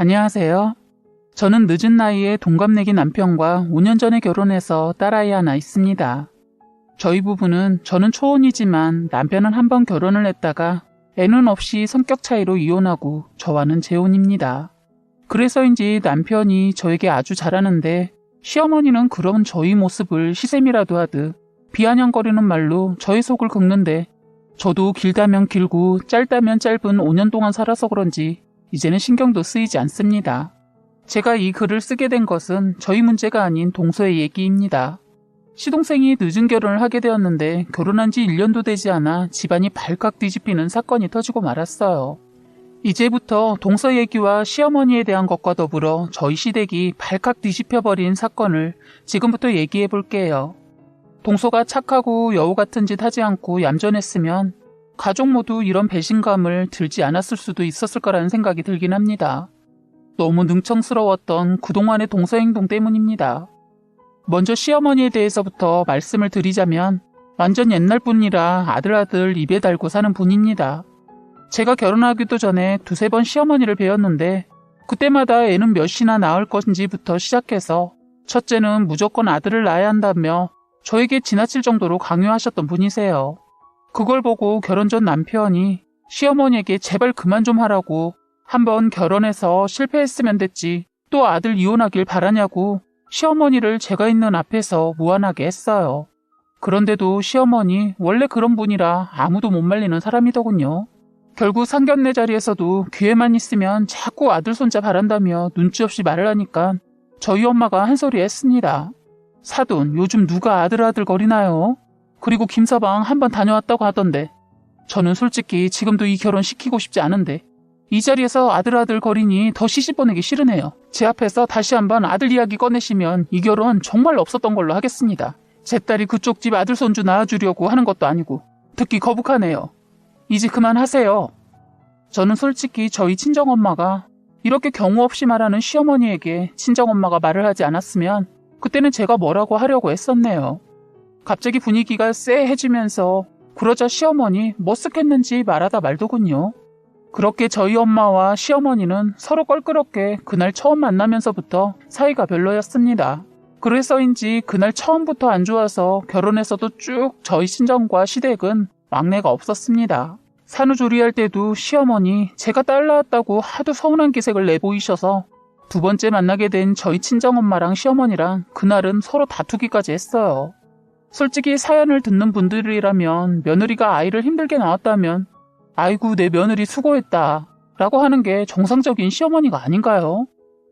안녕하세요. 저는 늦은 나이에 동갑내기 남편과 5년 전에 결혼해서 딸아이 하나 있습니다. 저희 부부는 저는 초혼이지만 남편은 한 번 결혼을 했다가 애는 없이 성격 차이로 이혼하고 저와는 재혼입니다. 그래서인지 남편이 저에게 아주 잘하는데 시어머니는 그런 저희 모습을 시샘이라도 하듯 비아냥거리는 말로 저의 속을 긁는데 저도 길다면 길고 짧다면 짧은 5년 동안 살아서 그런지 이제는 신경도 쓰이지 않습니다. 제가 이 글을 쓰게 된 것은 저희 문제가 아닌 동서의 얘기입니다. 시동생이 늦은 결혼을 하게 되었는데 결혼한 지 1년도 되지 않아 집안이 발칵 뒤집히는 사건이 터지고 말았어요. 이제부터 동서 얘기와 시어머니에 대한 것과 더불어 저희 시댁이 발칵 뒤집혀버린 사건을 지금부터 얘기해 볼게요. 동서가 착하고 여우 같은 짓 하지 않고 얌전했으면 가족 모두 이런 배신감을 들지 않았을 수도 있었을 거라는 생각이 들긴 합니다. 너무 능청스러웠던 그동안의 동서 행동 때문입니다. 먼저 시어머니에 대해서부터 말씀을 드리자면 완전 옛날 분이라 아들 입에 달고 사는 분입니다. 제가 결혼하기도 전에 두세 번 시어머니를 뵈었는데 그때마다 애는 몇이나 낳을 건지부터 시작해서 첫째는 무조건 아들을 낳아야 한다며 저에게 지나칠 정도로 강요하셨던 분이세요. 그걸 보고 결혼 전 남편이 시어머니에게 제발 그만 좀 하라고 한번 결혼해서 실패했으면 됐지 또 아들 이혼하길 바라냐고 시어머니를 제가 있는 앞에서 무안하게 했어요. 그런데도 시어머니 원래 그런 분이라 아무도 못 말리는 사람이더군요. 결국 상견례 자리에서도 기회만 있으면 자꾸 아들 손자 바란다며 눈치 없이 말을 하니까 저희 엄마가 한 소리 했습니다. 사돈 요즘 누가 아들 거리나요? 그리고 김서방 한번 다녀왔다고 하던데 저는 솔직히 지금도 이 결혼 시키고 싶지 않은데 이 자리에서 아들 거리니 더 시집 보내기 싫으네요. 제 앞에서 다시 한번 아들 이야기 꺼내시면 이 결혼 정말 없었던 걸로 하겠습니다. 제 딸이 그쪽 집 아들 손주 낳아주려고 하는 것도 아니고 듣기 거북하네요. 이제 그만하세요. 저는 솔직히 저희 친정엄마가 이렇게 경우 없이 말하는 시어머니에게 친정엄마가 말을 하지 않았으면 그때는 제가 뭐라고 하려고 했었네요. 갑자기 분위기가 쎄해지면서 그러자 시어머니 머쓱했는지 말하다 말더군요. 그렇게 저희 엄마와 시어머니는 서로 껄끄럽게 그날 처음 만나면서부터 사이가 별로였습니다. 그래서인지 그날 처음부터 안 좋아서 결혼해서도 쭉 저희 친정과 시댁은 왕래가 없었습니다. 산후조리할 때도 시어머니 제가 딸 낳았다고 하도 서운한 기색을 내보이셔서 두 번째 만나게 된 저희 친정엄마랑 시어머니랑 그날은 서로 다투기까지 했어요. 솔직히 사연을 듣는 분들이라면 며느리가 아이를 힘들게 낳았다면 아이고 내 며느리 수고했다 라고 하는 게 정상적인 시어머니가 아닌가요?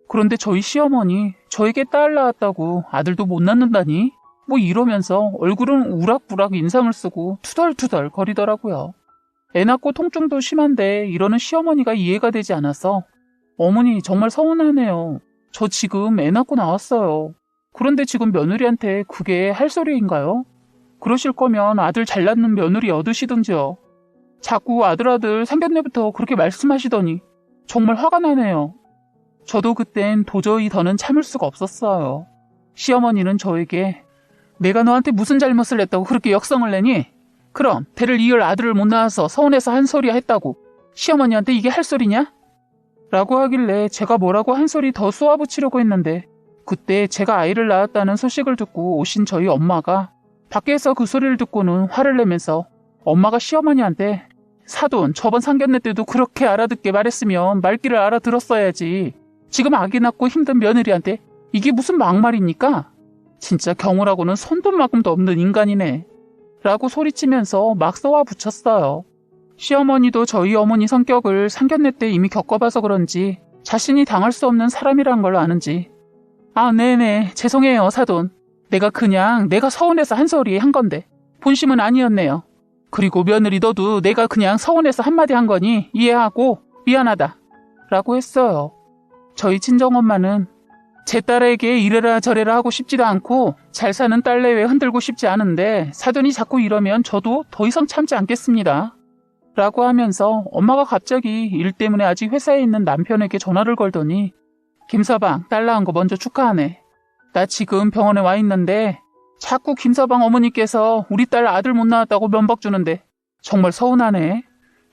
그런데 저희 시어머니 저에게 딸 낳았다고 아들도 못 낳는다니? 뭐 이러면서 얼굴은 우락부락 인상을 쓰고 투덜투덜 거리더라고요. 애 낳고 통증도 심한데 이러는 시어머니가 이해가 되지 않아서 어머니 정말 서운하네요. 저 지금 애 낳고 나왔어요. 그런데 지금 며느리한테 그게 할 소리인가요? 그러실 거면 아들 잘 낳는 며느리 얻으시든지요. 자꾸 아들 상견례부터 그렇게 말씀하시더니 정말 화가 나네요. 저도 그땐 도저히 더는 참을 수가 없었어요. 시어머니는 저에게 내가 너한테 무슨 잘못을 했다고 그렇게 역성을 내니? 그럼 대를 이을 아들을 못 낳아서 서운해서 한 소리야 했다고 시어머니한테 이게 할 소리냐? 라고 하길래 제가 뭐라고 한 소리 더 쏘아붙이려고 했는데 그때 제가 아이를 낳았다는 소식을 듣고 오신 저희 엄마가 밖에서 그 소리를 듣고는 화를 내면서 엄마가 시어머니한테 사돈 저번 상견례 때도 그렇게 알아듣게 말했으면 말귀를 알아들었어야지. 지금 아기 낳고 힘든 며느리한테 이게 무슨 막말입니까? 진짜 경우라고는 손톱만큼도 없는 인간이네. 라고 소리치면서 막 쏘아붙였어요. 시어머니도 저희 어머니 성격을 상견례 때 이미 겪어봐서 그런지 자신이 당할 수 없는 사람이란 걸 아는지 아 네네 죄송해요 사돈. 내가 서운해서 한 소리 한 건데 본심은 아니었네요. 그리고 며느리 너도 내가 그냥 서운해서 한마디 한 거니 이해하고 미안하다 라고 했어요. 저희 친정엄마는 제 딸에게 이래라 저래라 하고 싶지도 않고 잘 사는 딸 내외 흔들고 싶지 않은데 사돈이 자꾸 이러면 저도 더 이상 참지 않겠습니다 라고 하면서 엄마가 갑자기 일 때문에 아직 회사에 있는 남편에게 전화를 걸더니 김서방 딸 낳은 거 먼저 축하하네. 나 지금 병원에 와 있는데 자꾸 김서방 어머니께서 우리 딸 아들 못 낳았다고 면박 주는데 정말 서운하네.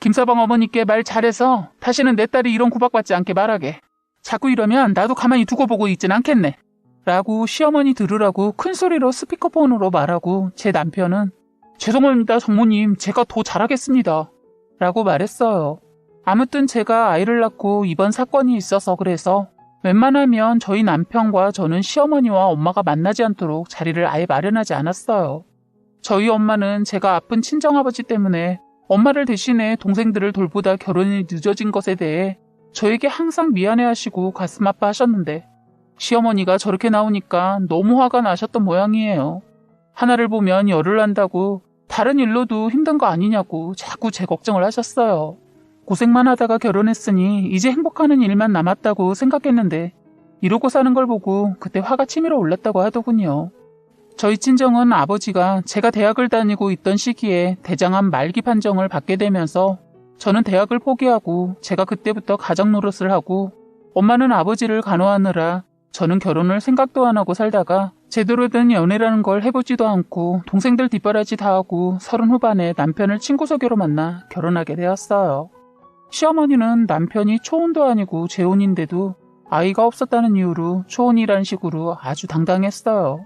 김서방 어머니께 말 잘해서 다시는 내 딸이 이런 구박받지 않게 말하게. 자꾸 이러면 나도 가만히 두고 보고 있진 않겠네. 라고 시어머니 들으라고 큰 소리로 스피커폰으로 말하고 제 남편은 죄송합니다 장모님 제가 더 잘하겠습니다. 라고 말했어요. 아무튼 제가 아이를 낳고 이번 사건이 있어서 그래서 웬만하면 저희 남편과 저는 시어머니와 엄마가 만나지 않도록 자리를 아예 마련하지 않았어요. 저희 엄마는 제가 아픈 친정아버지 때문에 엄마를 대신해 동생들을 돌보다 결혼이 늦어진 것에 대해 저에게 항상 미안해하시고 가슴 아파하셨는데 시어머니가 저렇게 나오니까 너무 화가 나셨던 모양이에요. 하나를 보면 열을 난다고 다른 일로도 힘든 거 아니냐고 자꾸 제 걱정을 하셨어요. 고생만 하다가 결혼했으니 이제 행복하는 일만 남았다고 생각했는데 이러고 사는 걸 보고 그때 화가 치밀어 올랐다고 하더군요. 저희 친정은 아버지가 제가 대학을 다니고 있던 시기에 대장암 말기 판정을 받게 되면서 저는 대학을 포기하고 제가 그때부터 가정 노릇을 하고 엄마는 아버지를 간호하느라 저는 결혼을 생각도 안 하고 살다가 제대로 된 연애라는 걸 해보지도 않고 동생들 뒷바라지 다 하고 30 후반에 남편을 친구 소개로 만나 결혼하게 되었어요. 시어머니는 남편이 초혼도 아니고 재혼인데도 아이가 없었다는 이유로 초혼이란 식으로 아주 당당했어요.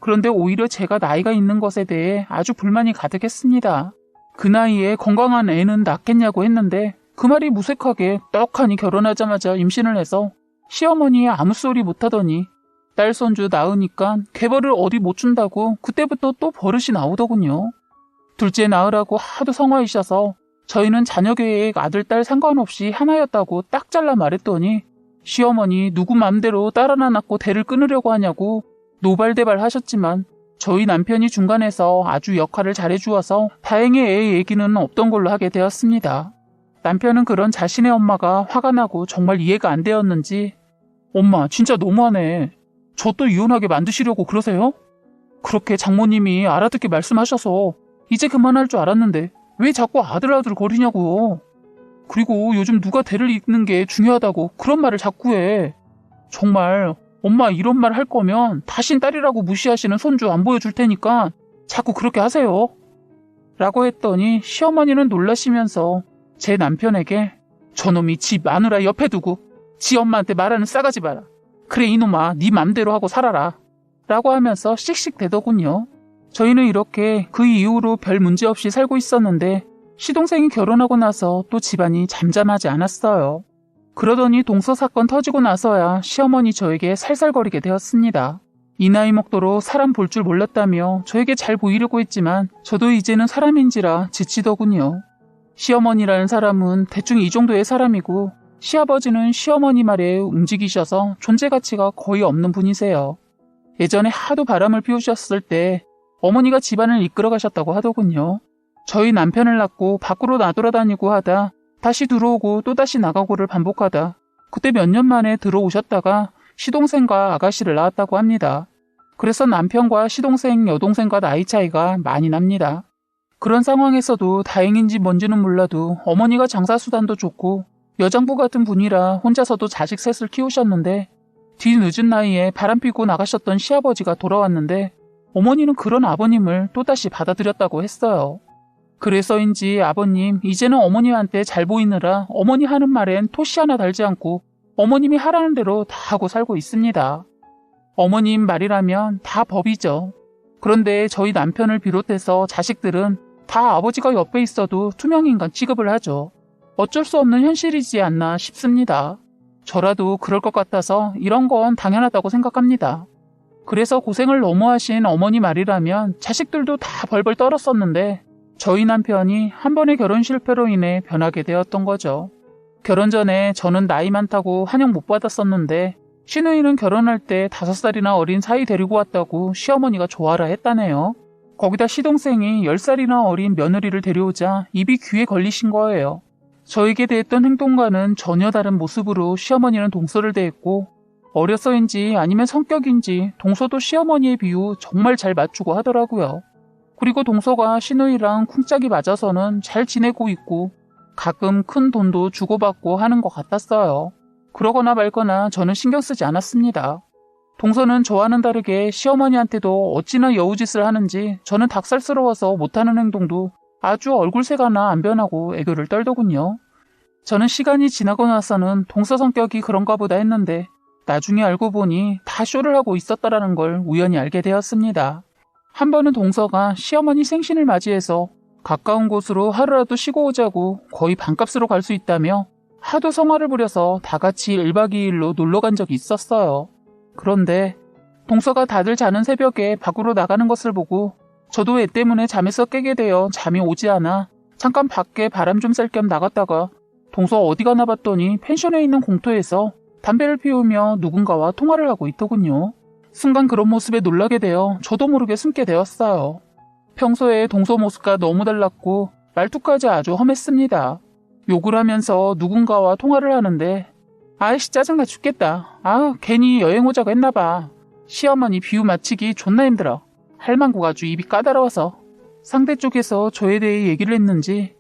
그런데 오히려 제가 나이가 있는 것에 대해 아주 불만이 가득했습니다. 그 나이에 건강한 애는 낳겠냐고 했는데 그 말이 무색하게 떡하니 결혼하자마자 임신을 해서 시어머니의 아무 소리 못하더니 딸 손주 낳으니까 개벌을 어디 못 준다고 그때부터 또 버릇이 나오더군요. 둘째 낳으라고 하도 성화이셔서 저희는 자녀 계획 아들 딸 상관없이 하나였다고 딱 잘라 말했더니 시어머니 누구 맘대로 딸 하나 낳고 대를 끊으려고 하냐고 노발대발 하셨지만 저희 남편이 중간에서 아주 역할을 잘해주어서 다행히 애 얘기는 없던 걸로 하게 되었습니다. 남편은 그런 자신의 엄마가 화가 나고 정말 이해가 안 되었는지 엄마 진짜 너무하네. 저 또 이혼하게 만드시려고 그러세요? 그렇게 장모님이 알아듣게 말씀하셔서 이제 그만할 줄 알았는데 왜 자꾸 아들아들 거리냐고. 그리고 요즘 누가 대를 잇는 게 중요하다고 그런 말을 자꾸 해. 정말 엄마 이런 말 할 거면 다신 딸이라고 무시하시는 손주 안 보여줄 테니까 자꾸 그렇게 하세요. 라고 했더니 시어머니는 놀라시면서 제 남편에게 저놈이 지 마누라 옆에 두고 지 엄마한테 말하는 싸가지 봐라. 그래 이놈아 네 맘대로 하고 살아라. 라고 하면서 씩씩대더군요. 저희는 이렇게 그 이후로 별 문제 없이 살고 있었는데 시동생이 결혼하고 나서 또 집안이 잠잠하지 않았어요. 그러더니 동서 사건 터지고 나서야 시어머니 저에게 살살거리게 되었습니다. 이 나이 먹도록 사람 볼 줄 몰랐다며 저에게 잘 보이려고 했지만 저도 이제는 사람인지라 지치더군요. 시어머니라는 사람은 대충 이 정도의 사람이고 시아버지는 시어머니 말에 움직이셔서 존재 가치가 거의 없는 분이세요. 예전에 하도 바람을 피우셨을 때 어머니가 집안을 이끌어 가셨다고 하더군요. 저희 남편을 낳고 밖으로 나돌아다니고 하다 다시 들어오고 또다시 나가고를 반복하다 그때 몇 년 만에 들어오셨다가 시동생과 아가씨를 낳았다고 합니다. 그래서 남편과 시동생, 여동생과 나이 차이가 많이 납니다. 그런 상황에서도 다행인지 뭔지는 몰라도 어머니가 장사수단도 좋고 여장부 같은 분이라 혼자서도 자식 셋을 키우셨는데 뒤늦은 나이에 바람피고 나가셨던 시아버지가 돌아왔는데 어머니는 그런 아버님을 또다시 받아들였다고 했어요. 그래서인지 아버님 이제는 어머니한테 잘 보이느라 어머니 하는 말엔 토시 하나 달지 않고 어머님이 하라는 대로 다 하고 살고 있습니다. 어머님 말이라면 다 법이죠. 그런데 저희 남편을 비롯해서 자식들은 다 아버지가 옆에 있어도 투명인간 취급을 하죠. 어쩔 수 없는 현실이지 않나 싶습니다. 저라도 그럴 것 같아서 이런 건 당연하다고 생각합니다. 그래서 고생을 너무 하신 어머니 말이라면 자식들도 다 벌벌 떨었었는데 저희 남편이 한 번의 결혼 실패로 인해 변하게 되었던 거죠. 결혼 전에 저는 나이 많다고 환영 못 받았었는데 시누이는 결혼할 때 5살이나 어린 사이 데리고 왔다고 시어머니가 좋아라 했다네요. 거기다 시동생이 10살이나 어린 며느리를 데려오자 입이 귀에 걸리신 거예요. 저에게 대했던 행동과는 전혀 다른 모습으로 시어머니는 동서를 대했고 어려서인지 아니면 성격인지 동서도 시어머니의 비유 정말 잘 맞추고 하더라고요. 그리고 동서가 시누이랑 쿵짝이 맞아서는 잘 지내고 있고 가끔 큰 돈도 주고받고 하는 것 같았어요. 그러거나 말거나 저는 신경 쓰지 않았습니다. 동서는 저와는 다르게 시어머니한테도 어찌나 여우짓을 하는지 저는 닭살스러워서 못하는 행동도 아주 얼굴색 하나 안 변하고 애교를 떨더군요. 저는 시간이 지나고 나서는 동서 성격이 그런가 보다 했는데 나중에 알고 보니 다 쇼를 하고 있었다라는 걸 우연히 알게 되었습니다. 한 번은 동서가 시어머니 생신을 맞이해서 가까운 곳으로 하루라도 쉬고 오자고 거의 반값으로 갈 수 있다며 하도 성화를 부려서 다 같이 1박 2일로 놀러 간 적이 있었어요. 그런데 동서가 다들 자는 새벽에 밖으로 나가는 것을 보고 저도 애 때문에 잠에서 깨게 되어 잠이 오지 않아 잠깐 밖에 바람 좀 쐴 겸 나갔다가 동서 어디 가나 봤더니 펜션에 있는 공터에서 담배를 피우며 누군가와 통화를 하고 있더군요. 순간 그런 모습에 놀라게 되어 저도 모르게 숨게 되었어요. 평소에 동서 모습과 너무 달랐고 말투까지 아주 험했습니다. 욕을 하면서 누군가와 통화를 하는데 아이씨 짜증나 죽겠다. 괜히 여행 오자고 했나봐. 시어머니 비유 맞히기 존나 힘들어. 할망구가 아주 입이 까다로워서. 상대 쪽에서 저에 대해 얘기를 했는지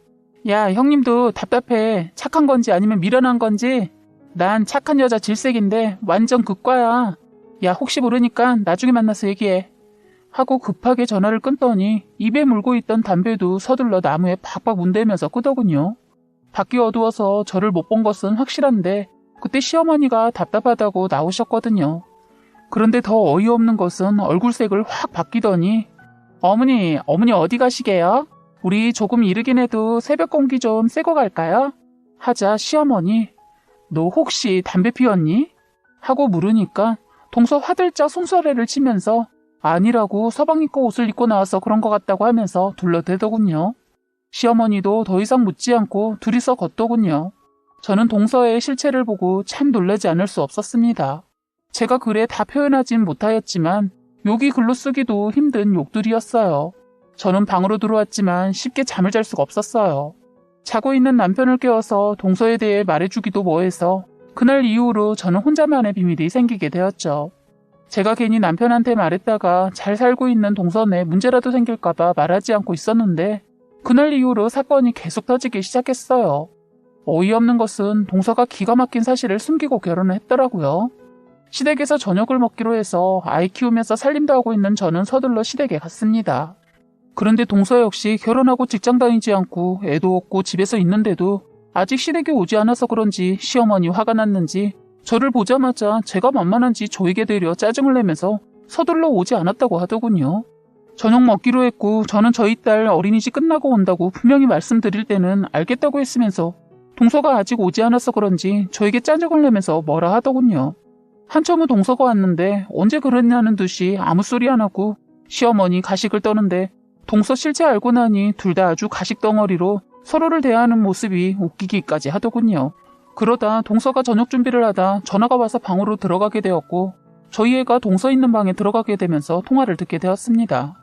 야 형님도 답답해. 착한 건지 아니면 미련한 건지. 난 착한 여자 질색인데 완전 극과야. 야 혹시 모르니까 나중에 만나서 얘기해. 하고 급하게 전화를 끊더니 입에 물고 있던 담배도 서둘러 나무에 팍팍 문대면서 끄더군요. 밖이 어두워서 저를 못 본 것은 확실한데 그때 시어머니가 답답하다고 나오셨거든요. 그런데 더 어이없는 것은 얼굴색을 확 바뀌더니 어머니 어디 가시게요? 우리 조금 이르긴 해도 새벽 공기 좀 쐬고 갈까요? 하자 시어머니 너 혹시 담배 피웠니? 하고 물으니까 동서 화들짝 손소래를 치면서 아니라고 서방 입고 옷을 입고 나와서 그런 것 같다고 하면서 둘러대더군요. 시어머니도 더 이상 묻지 않고 둘이서 걷더군요. 저는 동서의 실체를 보고 참 놀라지 않을 수 없었습니다. 제가 글에 다 표현하진 못하였지만 욕이 글로 쓰기도 힘든 욕들이었어요. 저는 방으로 들어왔지만 쉽게 잠을 잘 수가 없었어요. 자고 있는 남편을 깨워서 동서에 대해 말해주기도 뭐해서 그날 이후로 저는 혼자만의 비밀이 생기게 되었죠. 제가 괜히 남편한테 말했다가 잘 살고 있는 동선에 문제라도 생길까봐 말하지 않고 있었는데 그날 이후로 사건이 계속 터지기 시작했어요. 어이없는 것은 동서가 기가 막힌 사실을 숨기고 결혼을 했더라고요. 시댁에서 저녁을 먹기로 해서 아이 키우면서 살림도 하고 있는 저는 서둘러 시댁에 갔습니다. 그런데 동서 역시 결혼하고 직장 다니지 않고 애도 없고 집에서 있는데도 아직 시댁에 오지 않아서 그런지 시어머니 화가 났는지 저를 보자마자 제가 만만한지 저에게 대려 짜증을 내면서 서둘러 오지 않았다고 하더군요. 저녁 먹기로 했고 저는 저희 딸 어린이집 끝나고 온다고 분명히 말씀드릴 때는 알겠다고 했으면서 동서가 아직 오지 않아서 그런지 저에게 짜증을 내면서 뭐라 하더군요. 한참 후 동서가 왔는데 언제 그랬냐는 듯이 아무 소리 안 하고 시어머니 가식을 떠는데 동서 실체 알고 나니 둘 다 아주 가식 덩어리로 서로를 대하는 모습이 웃기기까지 하더군요. 그러다 동서가 저녁 준비를 하다 전화가 와서 방으로 들어가게 되었고 저희 애가 동서 있는 방에 들어가게 되면서 통화를 듣게 되었습니다.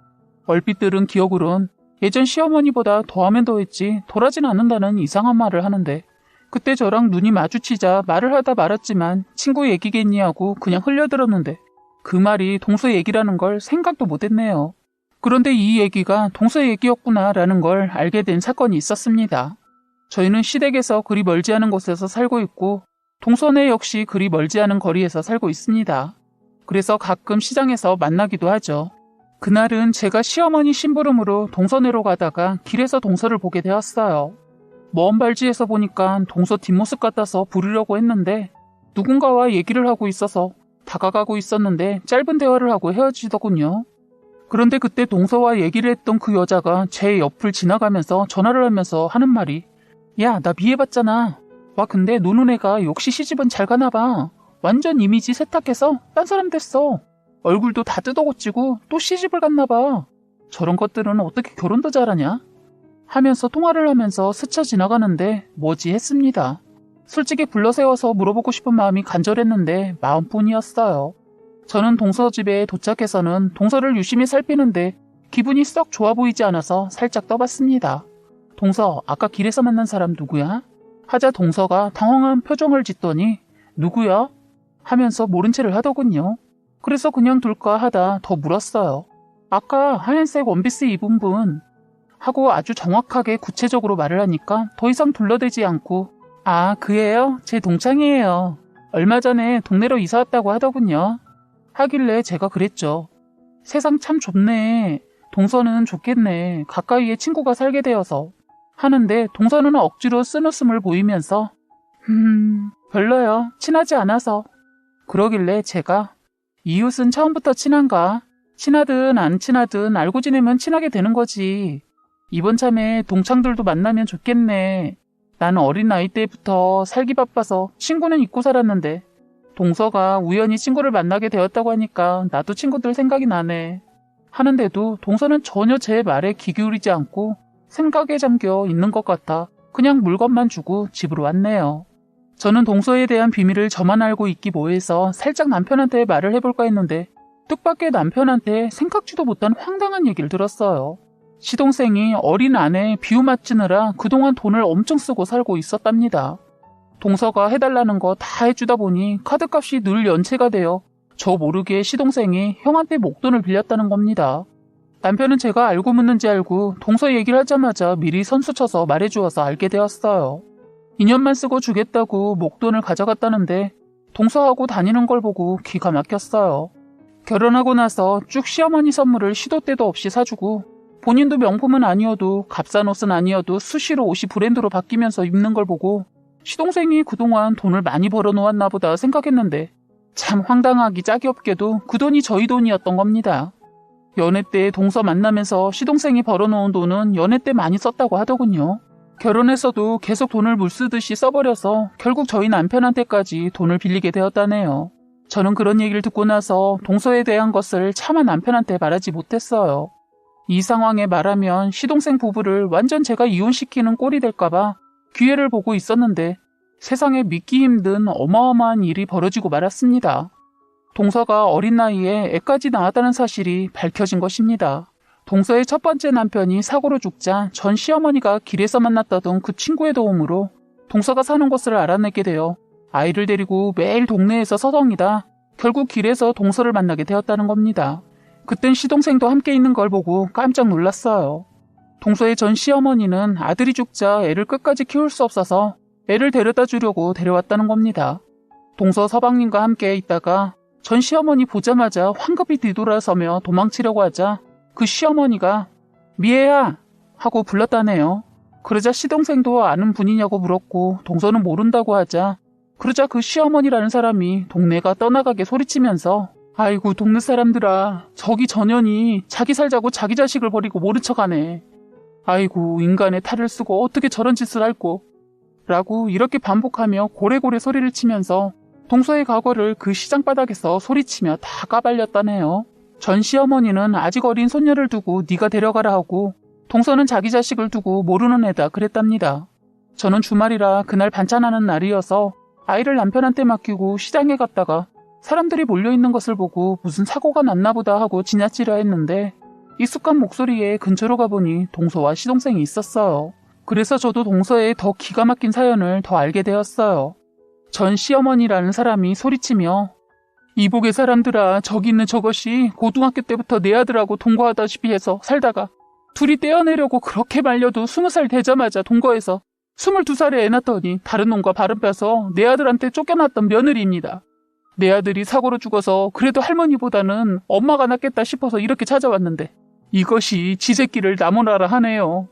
얼핏 들은 기억으론 예전 시어머니보다 더하면 더했지 덜하진 않는다는 이상한 말을 하는데 그때 저랑 눈이 마주치자 말을 하다 말았지만 친구 얘기겠니 하고 그냥 흘려들었는데 그 말이 동서 얘기라는 걸 생각도 못했네요. 그런데 이 얘기가 동서 얘기였구나라는 걸 알게 된 사건이 있었습니다. 저희는 시댁에서 그리 멀지 않은 곳에서 살고 있고 동서네 역시 그리 멀지 않은 거리에서 살고 있습니다. 그래서 가끔 시장에서 만나기도 하죠. 그날은 제가 시어머니 심부름으로 동서네로 가다가 길에서 동서를 보게 되었어요. 먼 발지에서 보니까 동서 뒷모습 같아서 부르려고 했는데 누군가와 얘기를 하고 있어서 다가가고 있었는데 짧은 대화를 하고 헤어지더군요. 그런데 그때 동서와 얘기를 했던 그 여자가 제 옆을 지나가면서 전화를 하면서 하는 말이 야, 나 미해봤잖아. 와, 근데 노는 애가 역시 시집은 잘 가나봐. 완전 이미지 세탁해서 딴 사람 됐어. 얼굴도 다 뜯어고치고 또 시집을 갔나봐. 저런 것들은 어떻게 결혼도 잘하냐? 하면서 통화를 하면서 스쳐 지나가는데 뭐지 했습니다. 솔직히 불러세워서 물어보고 싶은 마음이 간절했는데 마음뿐이었어요. 저는 동서 집에 도착해서는 동서를 유심히 살피는데 기분이 썩 좋아 보이지 않아서 살짝 떠봤습니다. 동서, 아까 길에서 만난 사람 누구야? 하자 동서가 당황한 표정을 짓더니 누구야? 하면서 모른 체를 하더군요. 그래서 그냥 둘까 하다 더 물었어요. 아까 하얀색 원피스 입은 분 하고 아주 정확하게 구체적으로 말을 하니까 더 이상 둘러대지 않고 아, 그예요? 제 동창이에요. 얼마 전에 동네로 이사 왔다고 하더군요. 하길래 제가 그랬죠. 세상 참 좁네. 동서는 좋겠네. 가까이에 친구가 살게 되어서. 하는데 동서는 억지로 쓴웃음을 보이면서 별로요. 친하지 않아서. 그러길래 제가 이웃은 처음부터 친한가? 친하든 안 친하든 알고 지내면 친하게 되는 거지. 이번 참에 동창들도 만나면 좋겠네. 나는 어린 나이 때부터 살기 바빠서 친구는 잊고 살았는데 동서가 우연히 친구를 만나게 되었다고 하니까 나도 친구들 생각이 나네. 하는데도 동서는 전혀 제 말에 귀 기울이지 않고 생각에 잠겨 있는 것 같아 그냥 물건만 주고 집으로 왔네요. 저는 동서에 대한 비밀을 저만 알고 있기 뭐해서 살짝 남편한테 말을 해볼까 했는데 뜻밖의 남편한테 생각지도 못한 황당한 얘기를 들었어요. 시동생이 어린 아내 비유 맞추느라 그동안 돈을 엄청 쓰고 살고 있었답니다. 동서가 해달라는 거 다 해주다 보니 카드값이 늘 연체가 되어 저 모르게 시동생이 형한테 목돈을 빌렸다는 겁니다. 남편은 제가 알고 묻는지 알고 동서 얘기를 하자마자 미리 선수쳐서 말해주어서 알게 되었어요. 2년만 쓰고 주겠다고 목돈을 가져갔다는데 동서하고 다니는 걸 보고 기가 막혔어요. 결혼하고 나서 쭉 시어머니 선물을 시도 때도 없이 사주고 본인도 명품은 아니어도 값싼 옷은 아니어도 수시로 옷이 브랜드로 바뀌면서 입는 걸 보고 시동생이 그동안 돈을 많이 벌어놓았나 보다 생각했는데 참 황당하기 짝이 없게도 그 돈이 저희 돈이었던 겁니다. 연애 때 동서 만나면서 시동생이 벌어놓은 돈은 연애 때 많이 썼다고 하더군요. 결혼해서도 계속 돈을 물쓰듯이 써버려서 결국 저희 남편한테까지 돈을 빌리게 되었다네요. 저는 그런 얘기를 듣고 나서 동서에 대한 것을 차마 남편한테 말하지 못했어요. 이 상황에 말하면 시동생 부부를 완전 제가 이혼시키는 꼴이 될까봐 기회를 보고 있었는데 세상에 믿기 힘든 어마어마한 일이 벌어지고 말았습니다. 동서가 어린 나이에 애까지 낳았다는 사실이 밝혀진 것입니다. 동서의 첫 번째 남편이 사고로 죽자 전 시어머니가 길에서 만났다던 그 친구의 도움으로 동서가 사는 곳을 알아내게 되어 아이를 데리고 매일 동네에서 서성이다 결국 길에서 동서를 만나게 되었다는 겁니다. 그땐 시동생도 함께 있는 걸 보고 깜짝 놀랐어요. 동서의 전 시어머니는 아들이 죽자 애를 끝까지 키울 수 없어서 애를 데려다 주려고 데려왔다는 겁니다. 동서 서방님과 함께 있다가 전 시어머니 보자마자 황급히 뒤돌아서며 도망치려고 하자 그 시어머니가 미애야 하고 불렀다네요. 그러자 시동생도 아는 분이냐고 물었고 동서는 모른다고 하자 그러자 그 시어머니라는 사람이 동네가 떠나가게 소리치면서 아이고 동네 사람들아 저기 전현이 자기 살자고 자기 자식을 버리고 모른 척하네. 아이고 인간의 탈을 쓰고 어떻게 저런 짓을 할꼬 라고 이렇게 반복하며 고래고래 소리를 치면서 동서의 과거를 그 시장바닥에서 소리치며 다 까발렸다네요. 전 시어머니는 아직 어린 손녀를 두고 네가 데려가라 하고 동서는 자기 자식을 두고 모르는 애다 그랬답니다. 저는 주말이라 그날 반찬하는 날이어서 아이를 남편한테 맡기고 시장에 갔다가 사람들이 몰려있는 것을 보고 무슨 사고가 났나 보다 하고 지나치려 했는데 익숙한 목소리에 근처로 가보니 동서와 시동생이 있었어요. 그래서 저도 동서의 더 기가 막힌 사연을 더 알게 되었어요. 전 시어머니라는 사람이 소리치며 이복의 사람들아 저기 있는 저것이 고등학교 때부터 내 아들하고 동거하다시피 해서 살다가 둘이 떼어내려고 그렇게 말려도 20살 되자마자 동거해서 22살에 애 낳더니 다른 놈과 발은 빼서 내 아들한테 쫓겨났던 며느리입니다. 내 아들이 사고로 죽어서 그래도 할머니보다는 엄마가 낫겠다 싶어서 이렇게 찾아왔는데 이것이 지 새끼를 나무라라 하네요.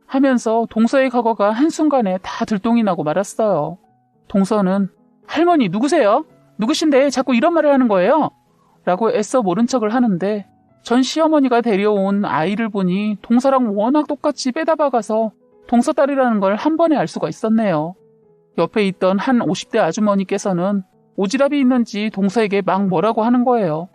하면서 동서의 과거가 한순간에 다 들통이 나고 말았어요. 동서는 할머니 누구세요? 누구신데 자꾸 이런 말을 하는 거예요? 라고 애써 모른 척을 하는데 전 시어머니가 데려온 아이를 보니 동서랑 워낙 똑같이 빼다 박아서 동서 딸이라는 걸 한 번에 알 수가 있었네요. 옆에 있던 한 50대 아주머니께서는 오지랖이 있는지 동서에게 막 뭐라고 하는 거예요.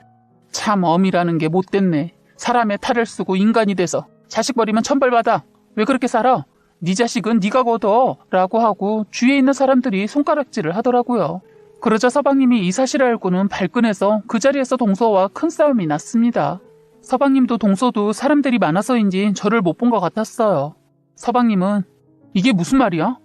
참 어미라는 게 못됐네. 사람의 탈을 쓰고 인간이 돼서 자식 버리면 천벌 받아. 왜 그렇게 살아? 네 자식은 네가 거둬 라고 하고 주위에 있는 사람들이 손가락질을 하더라고요. 그러자 서방님이 이 사실을 알고는 발끈해서 그 자리에서 동서와 큰 싸움이 났습니다. 서방님도 동서도 사람들이 많아서인지 저를 못 본 것 같았어요. 서방님은 이게 무슨 말이야?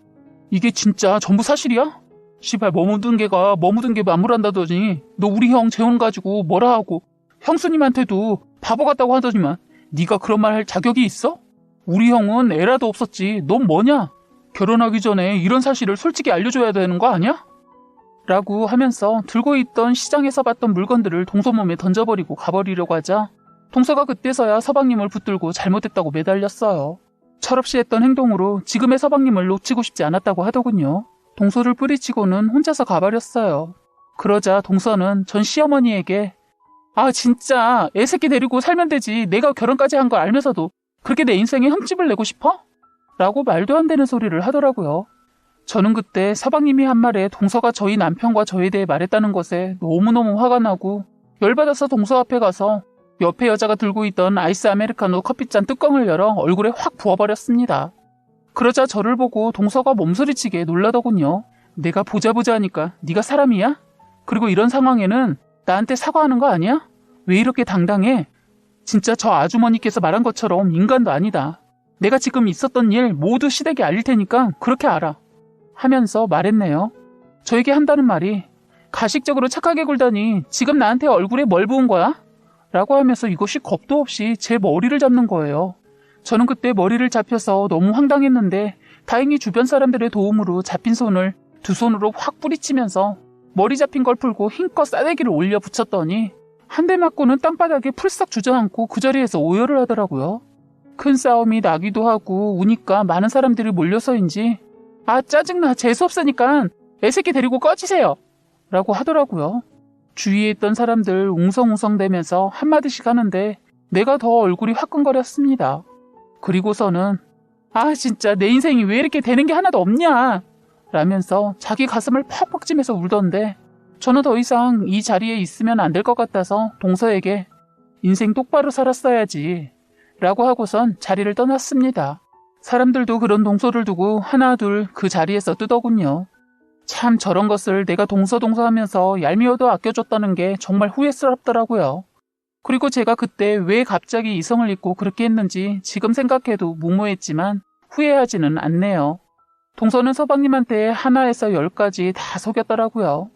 이게 진짜 전부 사실이야? 시발 머무든 개가 머무든 개 만물한다더니 너 우리 형 재혼 가지고 뭐라 하고 형수님한테도 바보 같다고 하더니만 네가 그런 말 할 자격이 있어? 우리 형은 애라도 없었지 넌 뭐냐? 결혼하기 전에 이런 사실을 솔직히 알려줘야 되는 거 아니야? 라고 하면서 들고 있던 시장에서 봤던 물건들을 동서 몸에 던져버리고 가버리려고 하자 동서가 그때서야 서방님을 붙들고 잘못했다고 매달렸어요. 철없이 했던 행동으로 지금의 서방님을 놓치고 싶지 않았다고 하더군요. 동서를 뿌리치고는 혼자서 가버렸어요. 그러자 동서는 전 시어머니에게 아 진짜 애새끼 데리고 살면 되지 내가 결혼까지 한 걸 알면서도 그렇게 내 인생에 흠집을 내고 싶어? 라고 말도 안 되는 소리를 하더라고요. 저는 그때 서방님이 한 말에 동서가 저희 남편과 저에 대해 말했다는 것에 너무너무 화가 나고 열받아서 동서 앞에 가서 옆에 여자가 들고 있던 아이스 아메리카노 커피잔 뚜껑을 열어 얼굴에 확 부어버렸습니다. 그러자 저를 보고 동서가 몸소리치게 놀라더군요. 내가 보자 하니까 네가 사람이야? 그리고 이런 상황에는 나한테 사과하는 거 아니야? 왜 이렇게 당당해? 진짜 저 아주머니께서 말한 것처럼 인간도 아니다. 내가 지금 있었던 일 모두 시댁에 알릴 테니까 그렇게 알아. 하면서 말했네요. 저에게 한다는 말이 가식적으로 착하게 굴다니 지금 나한테 얼굴에 뭘 부은 거야? 라고 하면서 이것이 겁도 없이 제 머리를 잡는 거예요. 저는 그때 머리를 잡혀서 너무 황당했는데 다행히 주변 사람들의 도움으로 잡힌 손을 두 손으로 확 뿌리치면서 머리 잡힌 걸 풀고 힘껏 싸대기를 올려 붙였더니 한 대 맞고는 땅바닥에 풀썩 주저앉고 그 자리에서 오열을 하더라고요. 큰 싸움이 나기도 하고 우니까 많은 사람들이 몰려서인지 아 짜증나 재수없으니까 애새끼 데리고 꺼지세요 라고 하더라고요. 주위에 있던 사람들 웅성웅성대면서 한마디씩 하는데 내가 더 얼굴이 화끈거렸습니다. 그리고서는 아 진짜 내 인생이 왜 이렇게 되는 게 하나도 없냐 라면서 자기 가슴을 퍽퍽 찌면서 울던데 저는 더 이상 이 자리에 있으면 안 될 것 같아서 동서에게 인생 똑바로 살았어야지 라고 하고선 자리를 떠났습니다. 사람들도 그런 동서를 두고 하나 둘 그 자리에서 뜨더군요. 참 저런 것을 내가 동서 하면서 얄미워도 아껴줬다는 게 정말 후회스럽더라고요. 그리고 제가 그때 왜 갑자기 이성을 잊고 그렇게 했는지 지금 생각해도 무모했지만 후회하지는 않네요. 동서는 서방님한테 하나에서 10까지 다 속였더라고요.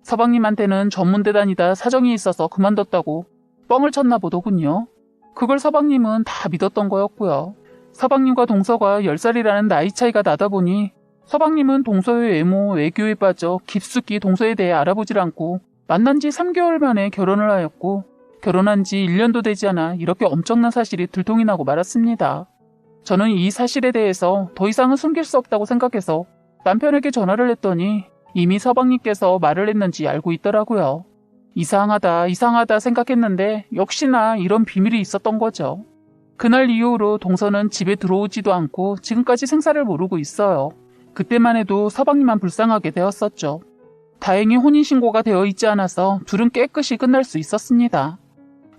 서방님한테는 전문대 다니다 사정이 있어서 그만뒀다고 뻥을 쳤나 보더군요. 그걸 서방님은 다 믿었던 거였고요. 서방님과 동서가 10살이라는 나이 차이가 나다 보니 서방님은 동서의 외모, 외교에 빠져 깊숙이 동서에 대해 알아보질 않고 만난 지 3개월 만에 결혼을 하였고 결혼한 지 1년도 되지 않아 이렇게 엄청난 사실이 들통이 나고 말았습니다. 저는 이 사실에 대해서 더 이상은 숨길 수 없다고 생각해서 남편에게 전화를 했더니 이미 서방님께서 말을 했는지 알고 있더라고요. 이상하다 생각했는데 역시나 이런 비밀이 있었던 거죠. 그날 이후로 동서는 집에 들어오지도 않고 지금까지 생사를 모르고 있어요. 그때만 해도 서방님만 불쌍하게 되었었죠. 다행히 혼인신고가 되어 있지 않아서 둘은 깨끗이 끝날 수 있었습니다.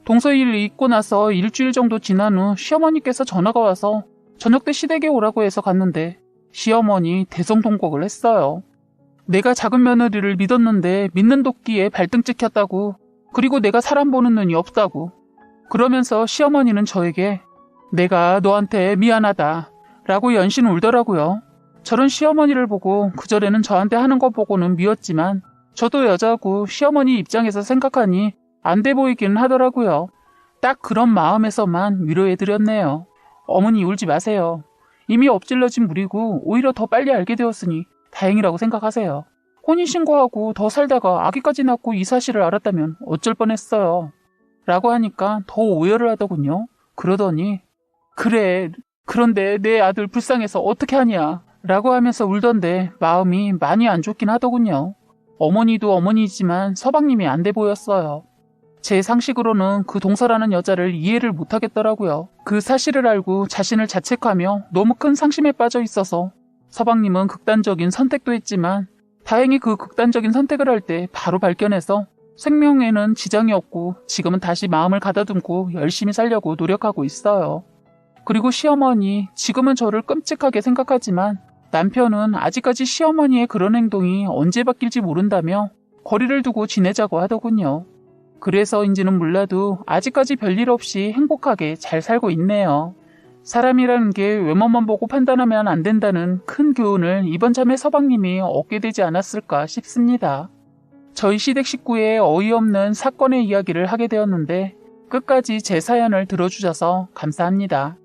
동서 일을 잊고 나서 일주일 정도 지난 후 시어머니께서 전화가 와서 저녁 때 시댁에 오라고 해서 갔는데 시어머니 대성통곡을 했어요. 내가 작은 며느리를 믿었는데 믿는 도끼에 발등 찍혔다고 그리고 내가 사람 보는 눈이 없다고 그러면서 시어머니는 저에게 내가 너한테 미안하다 라고 연신 울더라고요. 저런 시어머니를 보고 그전에는 저한테 하는 거 보고는 미웠지만 저도 여자고 시어머니 입장에서 생각하니 안 돼 보이기는 하더라고요. 딱 그런 마음에서만 위로해드렸네요. 어머니 울지 마세요. 이미 엎질러진 물이고 오히려 더 빨리 알게 되었으니 다행이라고 생각하세요. 혼인신고하고 더 살다가 아기까지 낳고 이 사실을 알았다면 어쩔 뻔했어요. 라고 하니까 더 오열을 하더군요. 그러더니 그래 그런데 내 아들 불쌍해서 어떻게 하냐 라고 하면서 울던데 마음이 많이 안 좋긴 하더군요. 어머니도 어머니지만 서방님이 안 돼 보였어요. 제 상식으로는 그 동서라는 여자를 이해를 못하겠더라고요. 그 사실을 알고 자신을 자책하며 너무 큰 상심에 빠져 있어서 서방님은 극단적인 선택도 했지만 다행히 그 극단적인 선택을 할 때 바로 발견해서 생명에는 지장이 없고 지금은 다시 마음을 가다듬고 열심히 살려고 노력하고 있어요. 그리고 시어머니, 지금은 저를 끔찍하게 생각하지만 남편은 아직까지 시어머니의 그런 행동이 언제 바뀔지 모른다며 거리를 두고 지내자고 하더군요. 그래서인지는 몰라도 아직까지 별일 없이 행복하게 잘 살고 있네요. 사람이라는 게 외모만 보고 판단하면 안 된다는 큰 교훈을 이번 참에 서방님이 얻게 되지 않았을까 싶습니다. 저희 시댁 식구의 어이없는 사건의 이야기를 하게 되었는데 끝까지 제 사연을 들어주셔서 감사합니다.